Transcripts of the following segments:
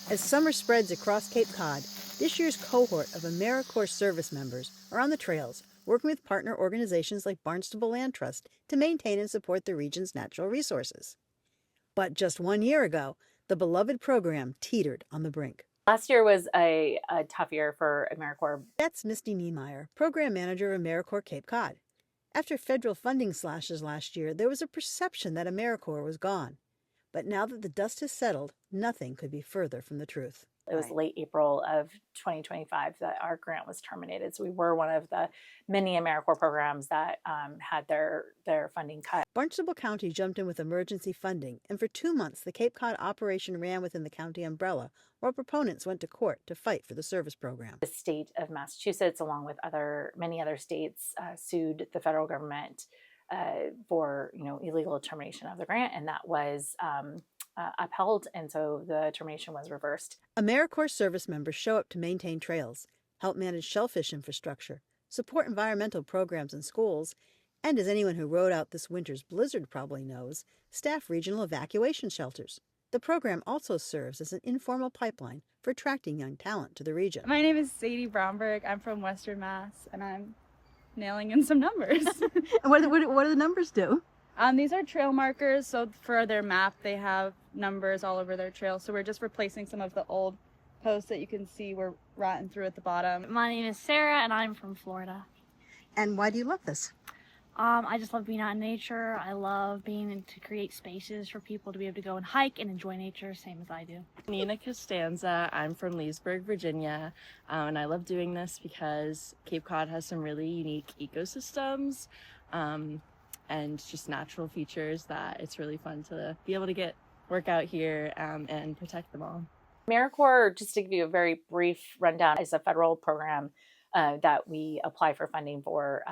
As summer spreads across Cape Cod, this year's cohort of AmeriCorps service members are on the trails, working with partner organizations like Barnstable Land Trust to maintain and support the region's natural resources. But just 1 year ago, the beloved program teetered on the brink. Last year was a tough year for AmeriCorps. That's Misty Niemeyer, Program Manager of AmeriCorps Cape Cod. After federal funding slashes last year, there was a perception that AmeriCorps was gone. But now that the dust has settled, nothing could be further from the truth. It was late April of 2025 that our grant was terminated. So we were one of the many AmeriCorps programs that had their funding cut. Barnstable County jumped in with emergency funding, and for 2 months the Cape Cod operation ran within the county umbrella, while proponents went to court to fight for the service program. The state of Massachusetts, along with many other states, sued the federal government for illegal termination of the grant, and that was upheld, and so the termination was reversed. AmeriCorps service members show up to maintain trails, help manage shellfish infrastructure, support environmental programs in schools, and as anyone who rode out this winter's blizzard probably knows, staff regional evacuation shelters. The program also serves as an informal pipeline for attracting young talent to the region. My name is Sadie Brownberg. I'm from Western Mass, and I'm nailing in some numbers. What do the numbers do? These are trail markers, so for their map, they have numbers all over their trail. So we're just replacing some of the old posts that you can see were rotten through at the bottom. My name is Sarah, and I'm from Florida. And why do you love this? I just love being out in nature. I love being able to create spaces for people to be able to go and hike and enjoy nature, same as I do. Nina Costanza. I'm from Leesburg, Virginia, and I love doing this because Cape Cod has some really unique ecosystems and just natural features that it's really fun to be able to work out here and protect them all. AmeriCorps, just to give you a very brief rundown, is a federal program that we apply for funding for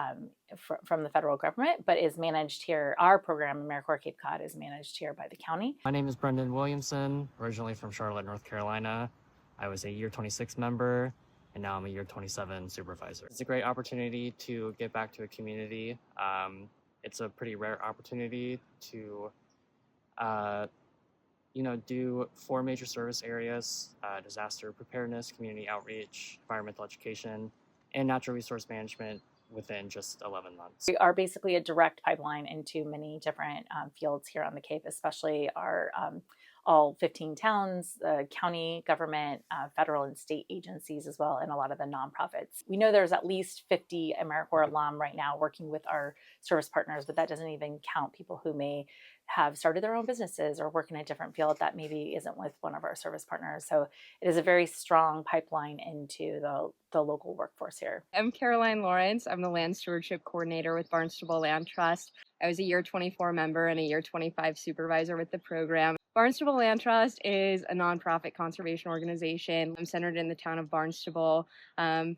from the federal government, but is managed here. Our program, AmeriCorps Cape Cod, is managed here by the county. My name is Brendan Williamson, originally from Charlotte, North Carolina. I was a year 26 member, and now I'm a year 27 supervisor. It's a great opportunity to get back to a community. It's a pretty rare opportunity to do 4 major service areas: disaster preparedness, community outreach, environmental education, and natural resource management within just 11 months. We are basically a direct pipeline into many different fields here on the Cape, especially our all 15 towns, the county government, federal and state agencies as well, and a lot of the nonprofits. We know there's at least 50 AmeriCorps alum right now working with our service partners, but that doesn't even count people who may have started their own businesses or work in a different field that maybe isn't with one of our service partners. So it is a very strong pipeline into the local workforce here. I'm Caroline Lawrence. I'm the Land Stewardship Coordinator with Barnstable Land Trust. I was a year 24 member and a year 25 supervisor with the program. Barnstable Land Trust is a nonprofit conservation organization. I'm centered in the town of Barnstable,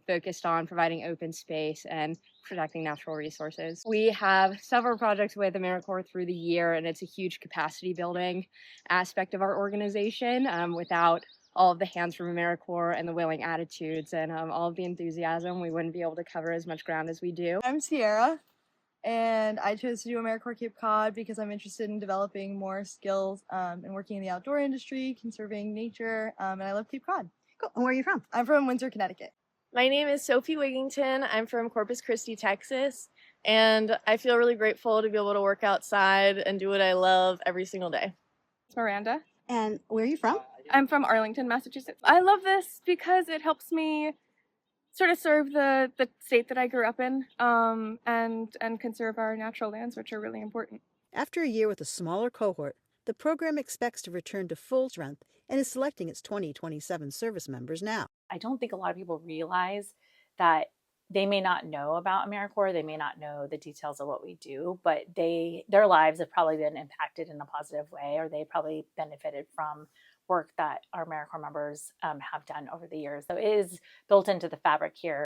focused on providing open space and protecting natural resources. We have several projects with AmeriCorps through the year, and it's a huge capacity building aspect of our organization. Without all of the hands from AmeriCorps and the willing attitudes and all of the enthusiasm, we wouldn't be able to cover as much ground as we do. I'm Sierra, and I chose to do AmeriCorps Cape Cod because I'm interested in developing more skills and working in the outdoor industry, conserving nature, and I love Cape Cod. Cool. And where are you from? I'm from Windsor, Connecticut. My name is Sophie Wigington. I'm from Corpus Christi, Texas, and I feel really grateful to be able to work outside and do what I love every single day. It's Miranda. And where are you from? I'm from Arlington, Massachusetts. I love this because it helps me sort of serve the state that I grew up in and conserve our natural lands, which are really important. After a year with a smaller cohort, the program expects to return to full strength and is selecting its 2027 service members now. I don't think a lot of people realize that they may not know about AmeriCorps, they may not know the details of what we do, but their lives have probably been impacted in a positive way, or they probably benefited from work that our AmeriCorps members have done over the years. So it is built into the fabric here.